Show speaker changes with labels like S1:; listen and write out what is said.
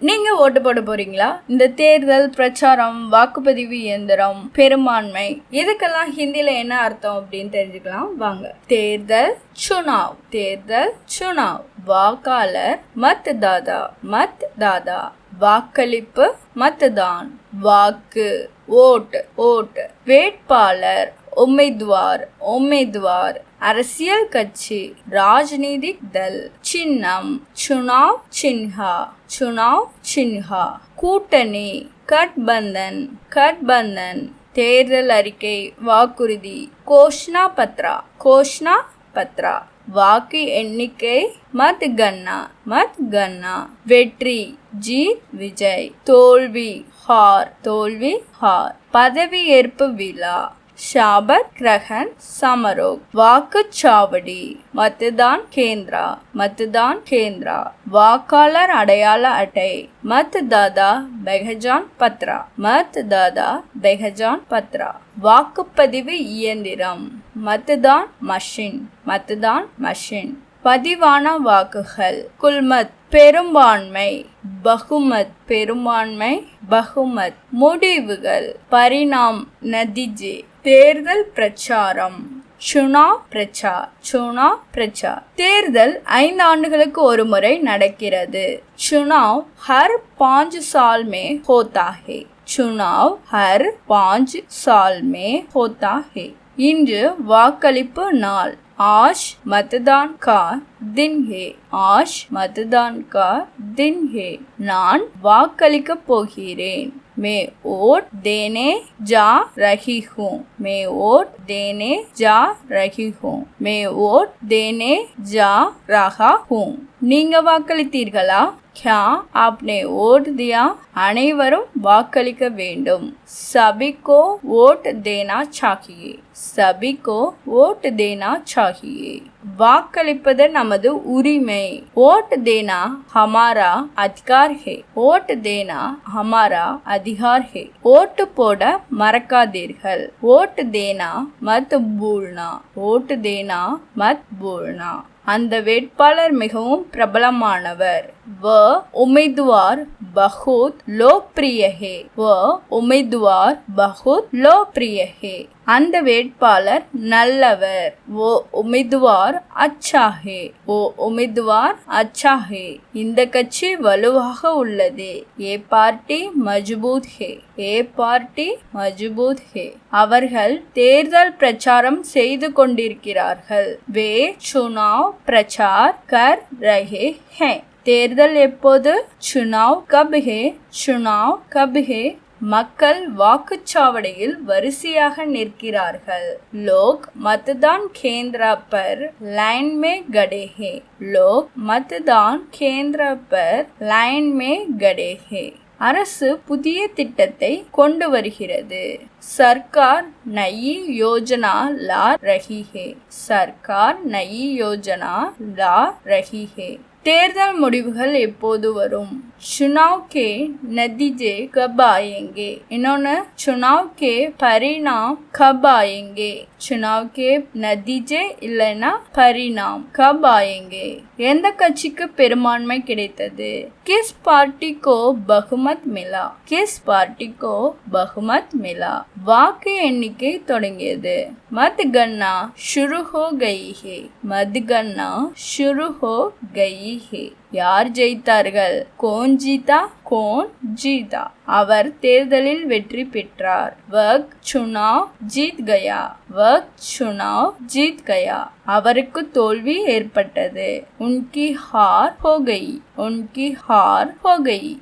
S1: நீங்க ஓட்டு போட போறீங்களா? இந்த தேர்தல் பிரச்சாரம், வாக்குப்பதிவு இயந்திரம், பெரும்பான்மை இதுக்கெல்லாம் ஹிந்தில என்ன அர்த்தம் அப்படின்னு தெரிஞ்சுக்கலாம் வாங்க. தேர்தல் சுனாவ், தேர்தல் சுனாவ். வாக்காளர் மத்தாதா, மத்தாதா. வாக்களிப்பு மத்தான், வாக்கு ஓட், ஓட். வேட்பாளர் உம்மீத்வார், உம்மீத்வார். அரசியல் கட்சி ராஜ்நீதிக் தல். சின்னம் சுனாவ் சின்ஹா, சுனாவ் சின்ஹா. கூட்டணி கட்பந்தன், கட்பந்தன். தேர்தல் அறிக்கை வாக்குறுதி கோஷ்னா பத்ரா, கோஷ்னா பத்ரா. வாக்கு எண்ணிக்கை மத்கன்னா, மத்கன்னா. வெற்றி ஜீத் விஜய், தோல்வி ஹார், தோல்வி ஹார். பதவியேற்பு விழா ஷாபத் கிரகன் சமரோக். வாக்குச்சாவடி மத்தான் கேந்திரா, மத்தான் கேந்திரா. வாக்காளர் அடையாள அட்டை மத்தாதா பெஹஜான் பத்ரா, மத்தாதா பெஹஜான் பத்ரா. வாக்குப்பதிவு இயந்திரம் மத்தான் மஷின், மத்தான் மஷின். பதிவான வாக்குகள் குல்மத் பெரும்பான்மை, பகுமத் பெரும்பான்மை, பகுமத். முடிவுகள் பரிணாம் நதிஜே. தேர்தல் பிரச்சாரம் சுனாவ் பிரச்சார், சுனாவ் பிரச்சார். தேர்தல் 5 ஆண்டுகளுக்கு ஒரு முறை நடக்கிறது. சுனாவ் ஹர் 5 साल में होता है, சுனாவ் ஹர் 5 साल में होता है. இன்று வாக்களிப்பு நாள். आज मतदान का दिन है, आज मतदान का दिन है. நான் வாக்களிக்க போகிறேன். मैं वोट देने जा रही हूँ, मैं वोट देने जा रही हूँ, मैं वोट देने जा रहा हूँ. நீங்க வாக்களித்தீர்களா? क्या आपने वोट दिया? அனைவரும் வாக்களிக்க வேண்டும். सभी को वोट देना चाहिए, सभी को वोट देना चाहिए. வாக்களிப்பது நமது உரிமை. वोट देना हमारा अधिकार है, वोट देना हमारा अधिकार है. ஓட்டு போட மறக்காதீர்கள். वोट देना मत भूलना, वोट देना मत भूलना. அந்த வேட்பாளர் மிகவும் பிரபலமானவர். वह उम्मीदवार बहुत लोकप्रिय है, वह उम्मीदवार बहुत लोकप्रिय है. அந்த வேட்பாளர் நல்லவர். वो उम्मीदवार अच्छा है, वो उम्मीदवार अच्छा है. இந்த கட்சி வலுவாக உள்ளது. ये पार्टी मजबूत है, ये पार्टी मजबूत है. அவர்கள் தேர்தல் பிரச்சாரம் செய்து கொண்டிருக்கிறார்கள். वे चुनाव प्रचार कर रहे हैं. தேர்தல் எப்போது? चुनाव कब है, चुनाव कब है. மக்கள் வாக்குச்சாவடியில் வரிசையாக நிற்கிறார்கள். लोग मतदान केंद्र पर लाइन में गड़े हैं, लोग मतदान केंद्र पर लाइन में गड़े हैं. அரசு புதிய திட்டத்தை கொண்டு வருகிறது. सरकार नई योजना ला रही है, सरकार नई योजना ला रही है. தேர்தல் முடிவுகள் எப்போது வரும்? चुनाव के नतीजे कब आएंगे. இன்னொன்னு चुनाव के परिणाम कब आएंगे. चुनाव के नतीजे இல்லைன்னா परिणाम कब आएंगे. எந்த கட்சிக்கு பெரும்பான்மை கிடைத்தது? किस पार्टी को बहुमत मिला, किस पार्टी को बहुमत मिला. வாக்கு எண்ணிக்கை தொடங்கியது. मतगणना शुरू हो गई है, मतगणना शुरू हो गई है. யார் ஜெயித்தார்கள்? கோன் ஜீதா, கோன் ஜீதா. அவர் தேர்தலில் வெற்றி பெற்றார். வக் சுனாவ் ஜீத் கயா, வக் சுனாவ் ஜீத் கயா. அவருக்கு தோல்வி ஏற்பட்டது. உன்கி ஹார் ஹோ கயி, உன்கி ஹார் ஹோ கயி.